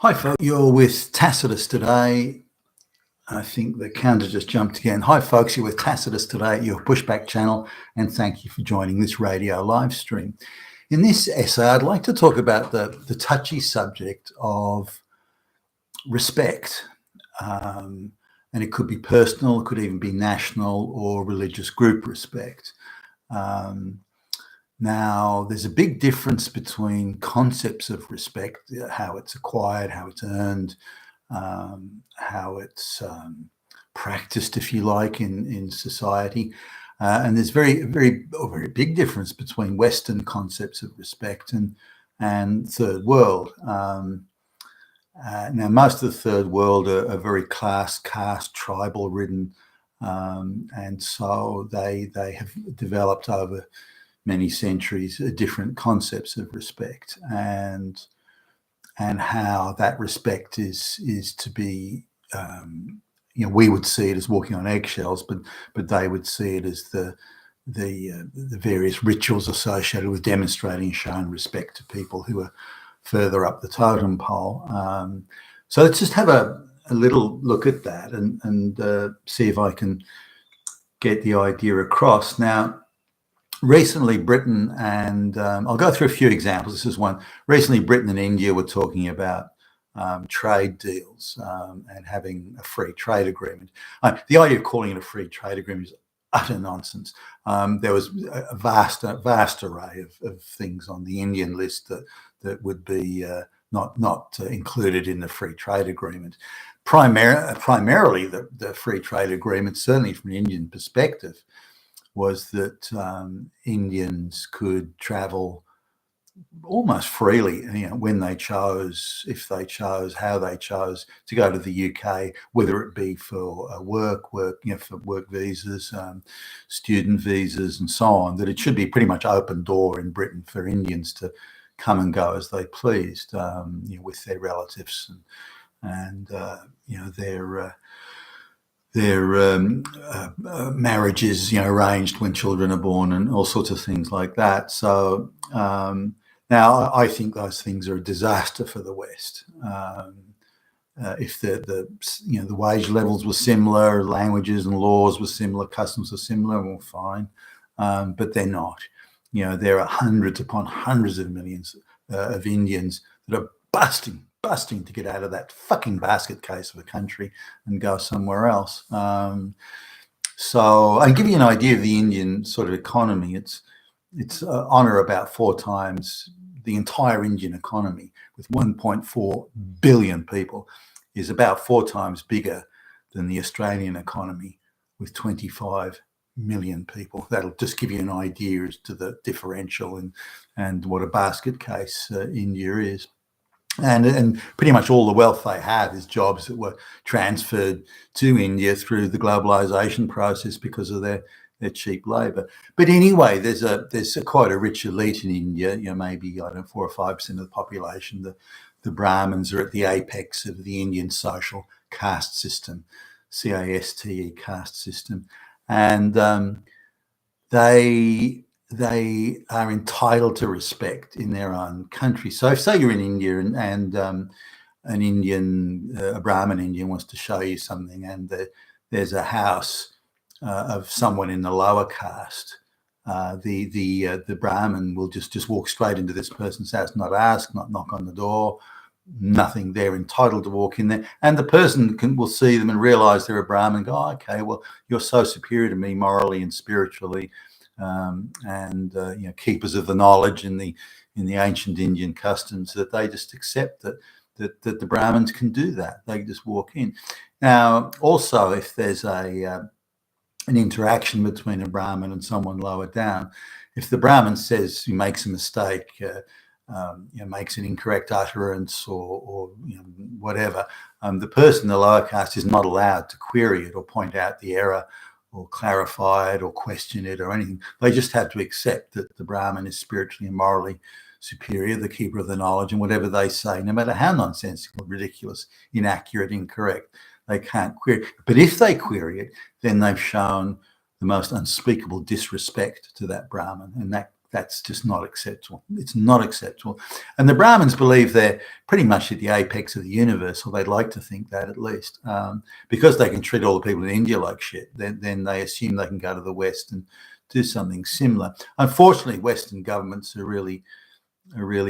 Hi, folks. You're with Tacitus today. I think the counter just jumped again. Hi, folks. You're with Tacitus today at your Pushback channel, and thank you for joining this radio live stream. In this essay, I'd like to talk about the touchy subject of respect. And it could be personal, it could even be national or religious group respect. Now, there's a big difference between concepts of respect, how it's acquired, how it's earned, how it's practiced, if you like, in society. And there's very big difference between Western concepts of respect and Third World. Now, most of the Third World are very caste, tribal ridden, and so they have developed over many centuries different concepts of respect and how that respect is to be, we would see it as walking on eggshells, but they would see it as the various rituals associated with demonstrating, showing respect to people who are further up the totem pole. So let's just have a little look at that and see if I can get the idea across. Now, recently, Britain and I'll go through a few examples. This is one. Recently, Britain and India were talking about trade deals and having a free trade agreement. The idea of calling it a free trade agreement is utter nonsense. There was a vast array of things on the Indian list that would be not included in the free trade agreement. Primarily, the free trade agreement, certainly from an Indian perspective, was that Indians could travel almost freely, when they chose, if they chose, how they chose to go to the UK, whether it be for work, for work visas, student visas, and so on. That it should be pretty much open door in Britain for Indians to come and go as they pleased, with their relatives and their marriages, arranged when children are born and all sorts of things like that. So now I think those things are a disaster for the West. If the wage levels were similar, languages and laws were similar, customs were similar, well, fine, but they're not. There are hundreds upon hundreds of millions of Indians that are busting to get out of that fucking basket case of a country and go somewhere else. So I'll give you an idea of the Indian sort of economy. It's on or about 4 times the entire Indian economy, with 1.4 billion people, is about 4 times bigger than the Australian economy with 25 million people. That'll just give you an idea as to the differential and what a basket case India is. And pretty much all the wealth they have is jobs that were transferred to India through the globalization process because of their cheap labour. But anyway, there's quite a rich elite in India. Maybe 4 or 5% of the population. The Brahmins are at the apex of the Indian social caste system, caste caste system, and they are entitled to respect in their own country. So if, say, you're in India and a Brahmin Indian wants to show you something, and there's a house of someone in the lower caste, the Brahmin will just walk straight into this person's house, not ask, not knock on the door, nothing. They're entitled to walk in there, and the person will see them and realize they're a Brahmin and go, oh, okay, well, you're so superior to me morally and spiritually. Keepers of the knowledge in the ancient Indian customs, that they just accept that the Brahmins can do that. They just walk in. Now, also, if there's an interaction between a Brahmin and someone lower down, if the Brahmin says he makes a mistake, makes an incorrect utterance or whatever, the person in the lower caste is not allowed to query it or point out the error or clarify it or question it or anything. They just have to accept that the Brahmin is spiritually and morally superior, the keeper of the knowledge, and whatever they say, no matter how nonsensical, ridiculous, inaccurate, incorrect, they can't query it. But if they query it, then they've shown the most unspeakable disrespect to that Brahmin, and That's just not acceptable. It's not acceptable. And the Brahmins believe they're pretty much at the apex of the universe, or they'd like to think that at least. Because they can treat all the people in India like shit, then they assume they can go to the West and do something similar. Unfortunately, Western governments are really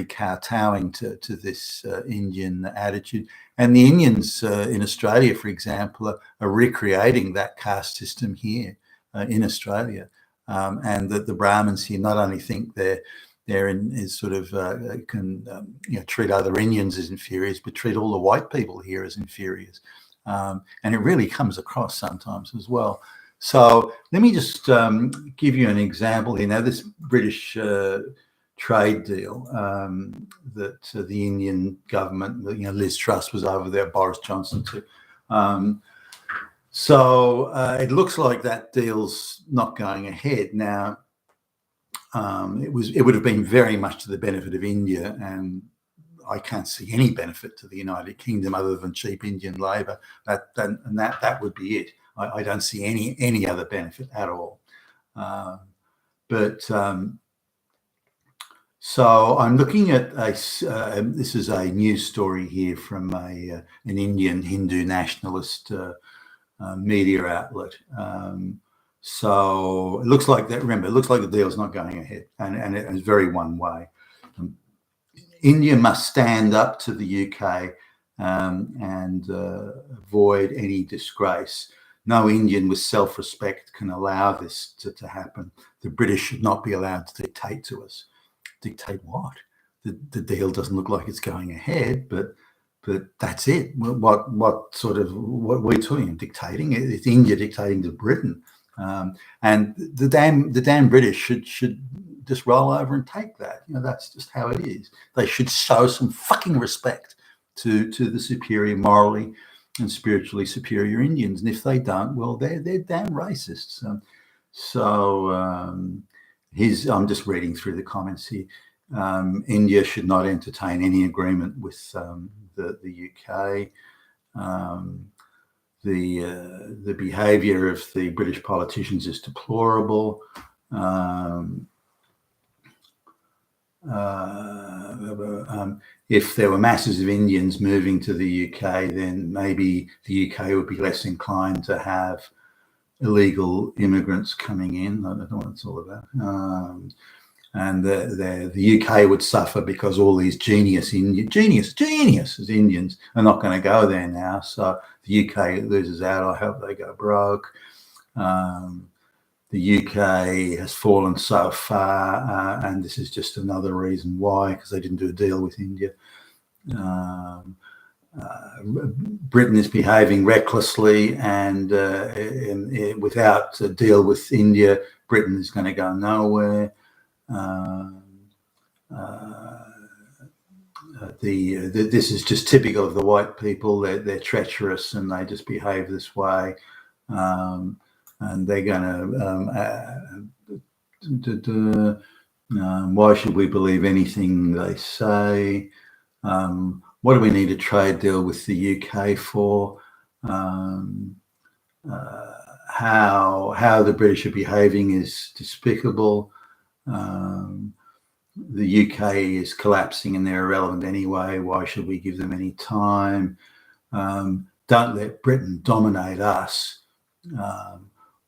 kowtowing to this Indian attitude. And the Indians in Australia, for example, are recreating that caste system here in Australia. And that the Brahmins here not only think they're sort of can treat other Indians as inferiors, but treat all the white people here as inferiors. And it really comes across sometimes as well. So let me just give you an example here. Now, this British trade deal that the Indian government, Liz Truss was over there, Boris Johnson too. So it looks like that deal's not going ahead. Now, it would have been very much to the benefit of India, and I can't see any benefit to the United Kingdom other than cheap Indian labour. That would be it. I don't see any other benefit at all. So I'm looking at this is a news story here from an Indian Hindu nationalist media outlet. So it looks like that. Remember, it looks like the deal's not going ahead, and it's very one way. India must stand up to the UK and avoid any disgrace. No Indian with self-respect can allow this to happen. The British should not be allowed to dictate to us. Dictate what? The deal doesn't look like it's going ahead, but that's it. What are we talking? Dictating? It's India dictating to Britain, and the damn British should just roll over and take that. That's just how it is. They should show some fucking respect to the superior, morally and spiritually superior Indians, and if they don't, well, they're damn racists. I'm just reading through the comments here. India should not entertain any agreement with the UK. The behaviour of the British politicians is deplorable. If there were masses of Indians moving to the UK, then maybe the UK would be less inclined to have illegal immigrants coming in. I don't know what it's all about. And the UK would suffer because all these geniuses Indians are not going to go there now. So the UK loses out. I hope they go broke. The UK has fallen so far, and this is just another reason why, because they didn't do a deal with India. Britain is behaving recklessly, and without a deal with India, Britain is going to go nowhere. This is just typical of the white people. They're treacherous, and they just behave this way. And they're going to. Why should we believe anything they say? What do we need a trade deal with the UK for? How the British are behaving is despicable. The UK is collapsing and they're irrelevant anyway. Why should we give them any time? Don't let Britain dominate us.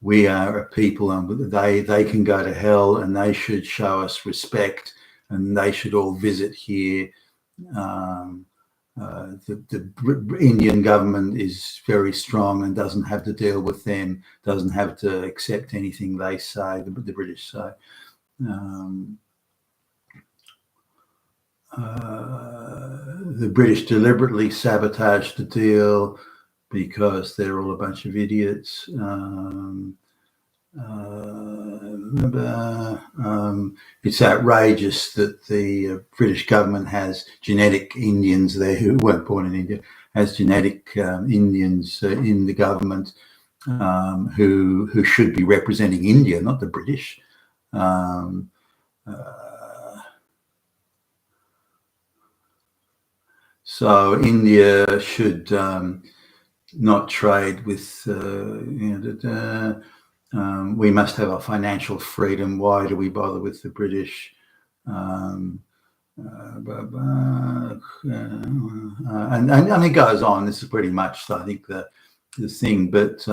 We are a people, and they can go to hell, and they should show us respect, and they should all visit here. The Indian government is very strong and doesn't have to deal with them, doesn't have to accept anything they say, the British say. The British deliberately sabotaged the deal because they're all a bunch of idiots. It's outrageous that the British government has genetic Indians there who weren't born in India, has genetic Indians in the government who should be representing India, not the British. So India should not trade with We must have our financial freedom. Why do we bother with the British? And it goes on. This is pretty much, I think, the thing. But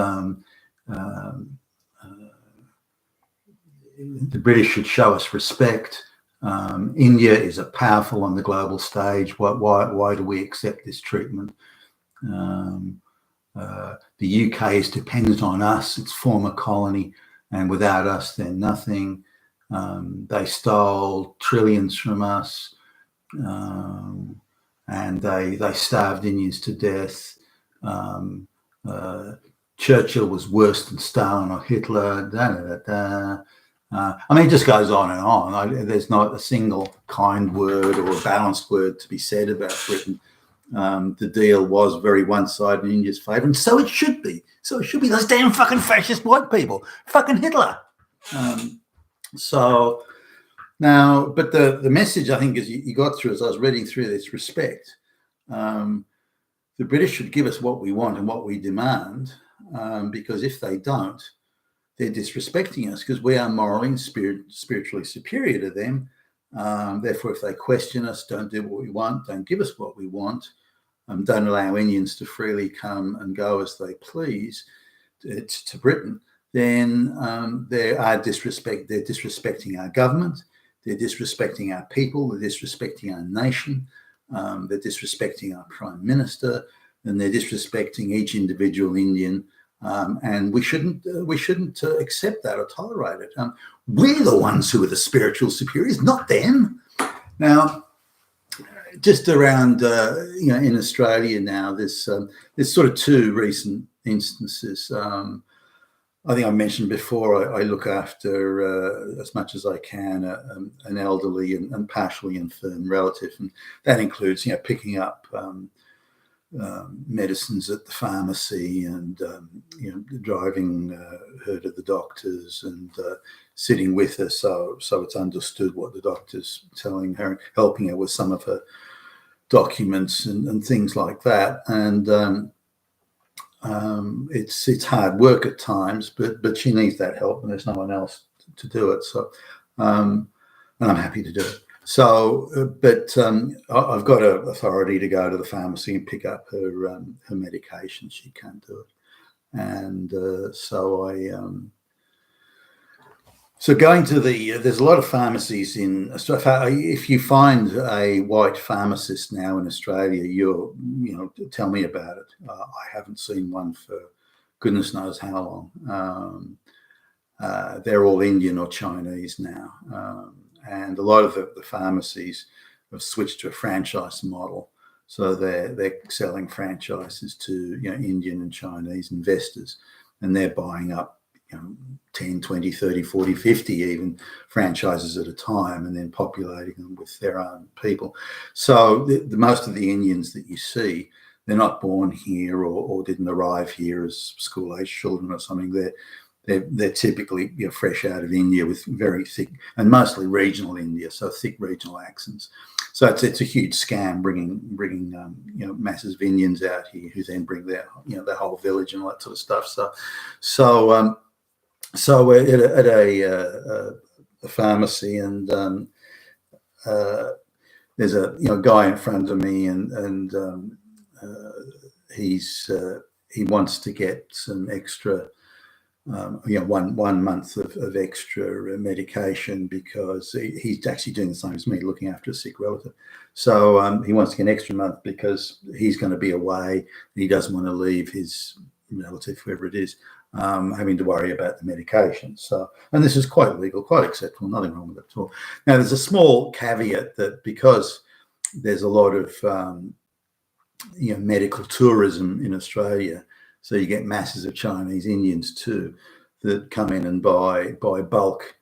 the British should show us respect. India is a powerful on the global stage. Why do we accept this treatment? The UK is dependent on us, its former colony, and without us, they're nothing. They stole trillions from us, and they starved Indians to death. Churchill was worse than Stalin or Hitler. I mean, it just goes on and on. There's not a single kind word or a balanced word to be said about Britain. The deal was very one-sided in India's favour, and so it should be. So it should be those damn fucking fascist white people, fucking Hitler. So now, but the message I think is you got through as I was reading through this respect. The British should give us what we want and what we demand, because if they don't, they're disrespecting us because we are morally and spiritually superior to them. Therefore, if they question us, don't do what we want, don't give us what we want, don't allow Indians to freely come and go as they please to Britain, then they're disrespecting our government, they're disrespecting our people, they're disrespecting our nation, they're disrespecting our Prime Minister, and they're disrespecting each individual Indian. And we shouldn't accept that or tolerate it. We're the ones who are the spiritual superiors, not them. Now, just around, in Australia now, there's sort of two recent instances. I think I mentioned before, I look after, as much as I can, an elderly and partially infirm relative, and that includes, picking up medicines at the pharmacy and driving her to the doctors and sitting with her so it's understood what the doctor's telling her, helping her with some of her documents and things like that. And it's hard work at times, but she needs that help and there's no one else to do it. So and I'm happy to do it. So, but I've got an authority to go to the pharmacy and pick up her medication. She can't do it, and so going to there's a lot of pharmacies in Australia. If you find a white pharmacist now in Australia, tell me about it. I haven't seen one for goodness knows how long. They're all Indian or Chinese now. And a lot of the pharmacies have switched to a franchise model. So they're selling franchises to Indian and Chinese investors, and they're buying up 10, 20, 30, 40, 50 even franchises at a time and then populating them with their own people. So the most of the Indians that you see, they're not born here or didn't arrive here as school-age children or something. They're typically fresh out of India with very thick and mostly regional India, so thick regional accents. So it's a huge scam bringing masses of Indians out here who then bring their whole village and all that sort of stuff. So we're at a pharmacy and there's a guy in front of me and he wants to get some extra. 1 month of extra medication because he's actually doing the same as me, looking after a sick relative. So he wants to get an extra month because he's going to be away and he doesn't want to leave his relative, whoever it is, having to worry about the medication. So, and this is quite legal, quite acceptable, nothing wrong with it at all. Now, there's a small caveat that because there's a lot of medical tourism in Australia, so you get masses of Chinese Indians too that come in and buy bulk,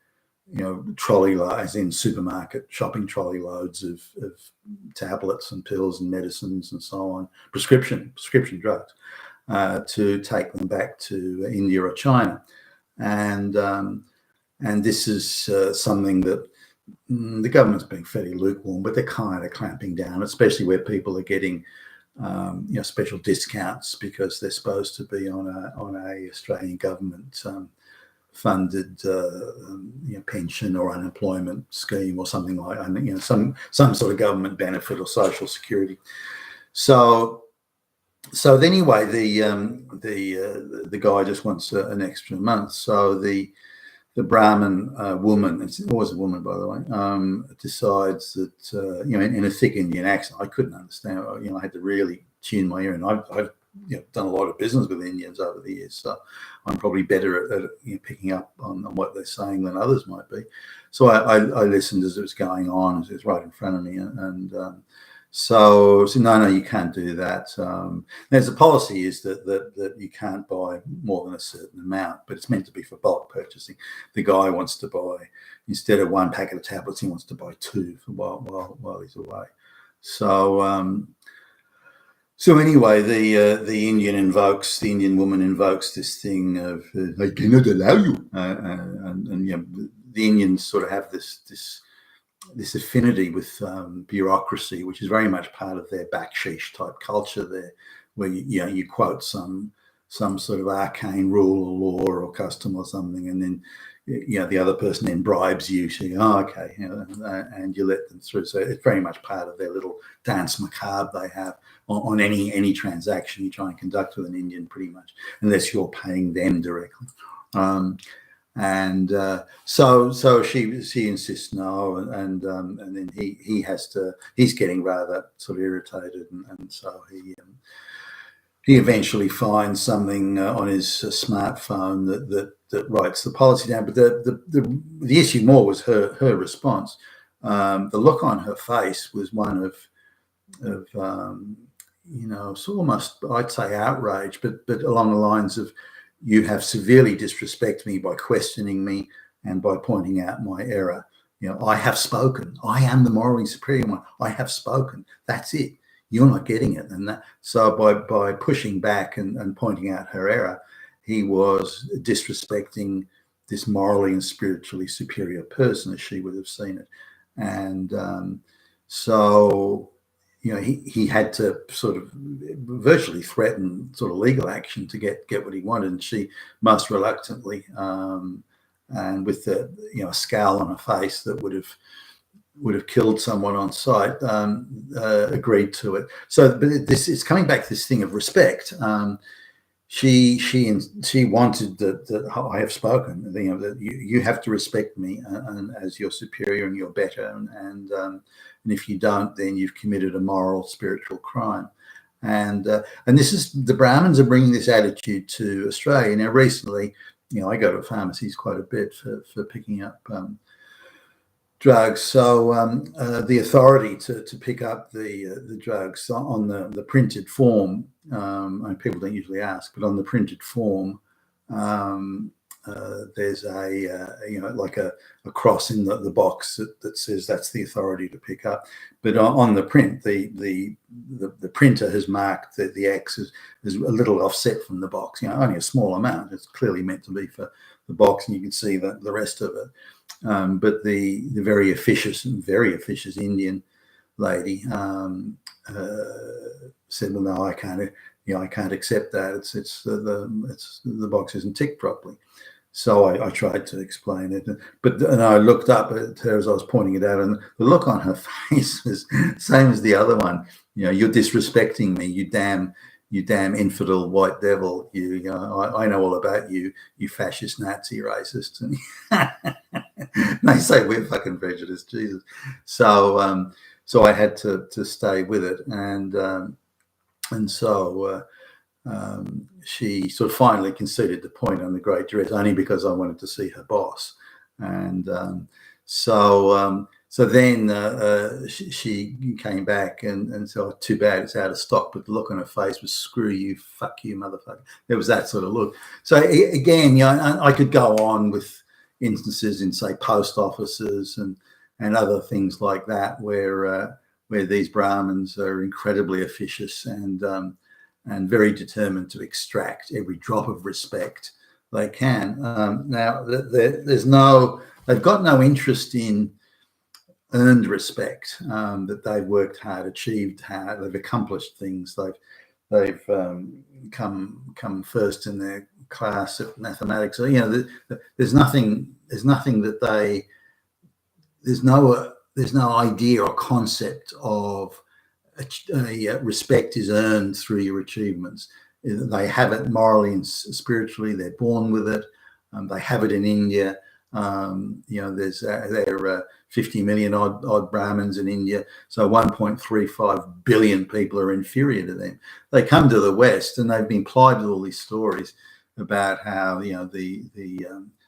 trolley loads in supermarket shopping trolley loads of tablets and pills and medicines and so on, prescription drugs, to take them back to India or China, and this is something that the government's being fairly lukewarm, but they're kind of clamping down, especially where people are getting special discounts because they're supposed to be on a Australian government funded pension or unemployment scheme or something like that, some sort of government benefit or social security. So anyway, the guy just wants an extra month. So the Brahmin woman, it was a woman by the way, decides that in a thick Indian accent, I couldn't understand. I had to really tune my ear, and I've done a lot of business with Indians over the years, so I'm probably better at picking up on what they're saying than others might be. So I listened as it was going on, as it was right in front of me, and so no, you can't do that. There's a policy is that you can't buy more than a certain amount, but it's meant to be for bulk purchasing. The guy wants to buy, instead of one packet of tablets, he wants to buy two for while he's away. So anyway, the Indian woman invokes this thing of I cannot allow you, and the Indians sort of have this affinity with bureaucracy, which is very much part of their backsheesh type culture there, where you quote some sort of arcane rule or law or custom or something, and then the other person then bribes you to go, okay, and you let them through. So it's very much part of their little dance macabre they have on any transaction you try and conduct with an Indian, pretty much, unless you're paying them directly. So she insists no, and then he's getting rather sort of irritated, and so he eventually finds something on his smartphone that writes the policy down. But the issue more was her response. The look on her face was one of so almost, I'd say, outrage, but along the lines of, you have severely disrespected me by questioning me and by pointing out my error. I have spoken. I am the morally superior one. I have spoken. That's it. You're not getting it. And so by pushing back and pointing out her error, he was disrespecting this morally and spiritually superior person, as she would have seen it. And so he had to sort of virtually threaten sort of legal action to get what he wanted, and she most reluctantly, and with a scowl on her face that would have killed someone on sight, agreed to it. So, but it's coming back to this thing of respect. She wanted that I have spoken. That you have to respect me and as your superior, and you're better, and if you don't, then you've committed a moral, spiritual crime. And this is, the Brahmins are bringing this attitude to Australia now. Recently, I go to pharmacies quite a bit for picking up drugs. So the authority to pick up the drugs on the printed form, and people don't usually ask, but on the printed form, there's like a cross in the box that says that's the authority to pick up. But on the print, the printer has marked that the X is a little offset from the box. Only a small amount. It's clearly meant to be for the box, and you can see the rest of it. But the very officious Indian lady said, "Well, no, I can't. I can't accept that. It's the box isn't ticked properly." So I tried to explain it, and I looked up at her as I was pointing it out, and the look on her face was same as the other one. You're disrespecting me, you damn infidel white devil. I know all about you, you fascist Nazi racist. And they say we're fucking prejudiced, Jesus. So I had to stay with it, and so. She sort of finally conceded the point on the great duress, only because I wanted to see her boss. And so then she came back and said, "Oh, too bad it's out of stock." But the look on her face was, "Screw you, fuck you, motherfucker." There was that sort of look. So again, I could go on with instances in, say, post offices and other things like that, where these Brahmins are incredibly officious and very determined to extract every drop of respect they can. Now, they've got no interest in earned respect, that they've worked hard, achieved hard, they've accomplished things, come first in their class at mathematics. So, you know, there's nothing that there's no idea or concept of respect is earned through your achievements. They have it morally and spiritually. They're born with it. They have it in India. You know, there are 50 million odd Brahmins in India, so 1.35 billion people are inferior to them. They come to the West and they've been plied with all these stories about how, you know,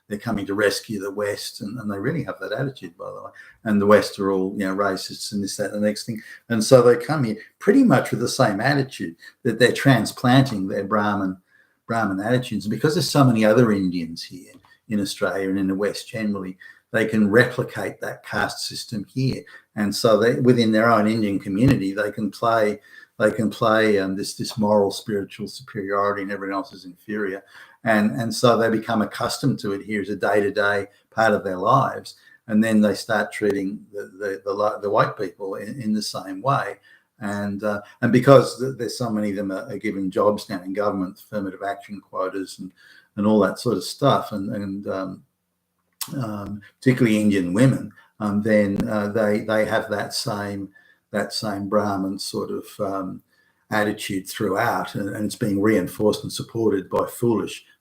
they're coming to rescue the West, and they really have that attitude, by the way. And the West are all, you know, racists and this, that, and the next thing. And so they come here pretty much with the same attitude, that they're transplanting their Brahmin attitudes. And because there's so many other Indians here in Australia and in the West generally, they can replicate that caste system here. And so they, within their own Indian community, they can play this moral, spiritual superiority, and everyone else is inferior. And so they become accustomed to it here as a day-to-day part of their lives. And then they start treating the white people in the same way. And because there's so many of them are given jobs now in government, affirmative action quotas and all that sort of stuff, and particularly Indian women, then they have that same Brahmin sort of attitude throughout, and it's being reinforced and supported by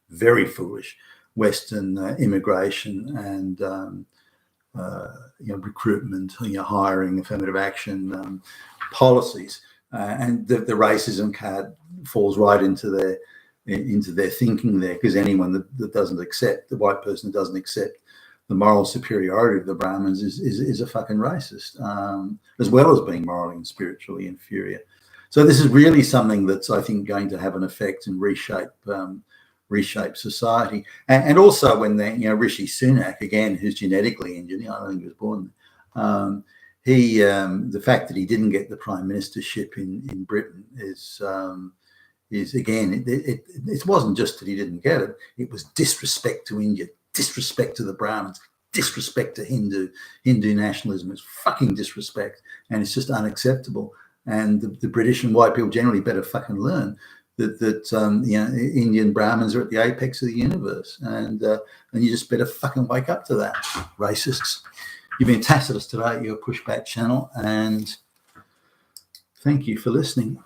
very foolish Western immigration and you know, recruitment, you know, hiring, affirmative action policies, and the racism card falls right into their thinking there, because anyone that doesn't accept, the white person that doesn't accept the moral superiority of the Brahmins is a fucking racist, as well as being morally and spiritually inferior. So this is really something that's, I think, going to have an effect and reshape society. And also when you know, Rishi Sunak, again, who's genetically Indian, I don't think he was born there, the fact that he didn't get the prime ministership in Britain is again, it wasn't just that he didn't get it, it was disrespect to India, disrespect to the Brahmins, disrespect to Hindu nationalism. It's fucking disrespect, and it's just unacceptable. And the British and white people generally better fucking learn that you know, Indian Brahmins are at the apex of the universe, and you just better fucking wake up to that, racists. You've been Tacitus today at your Pushback channel, and thank you for listening.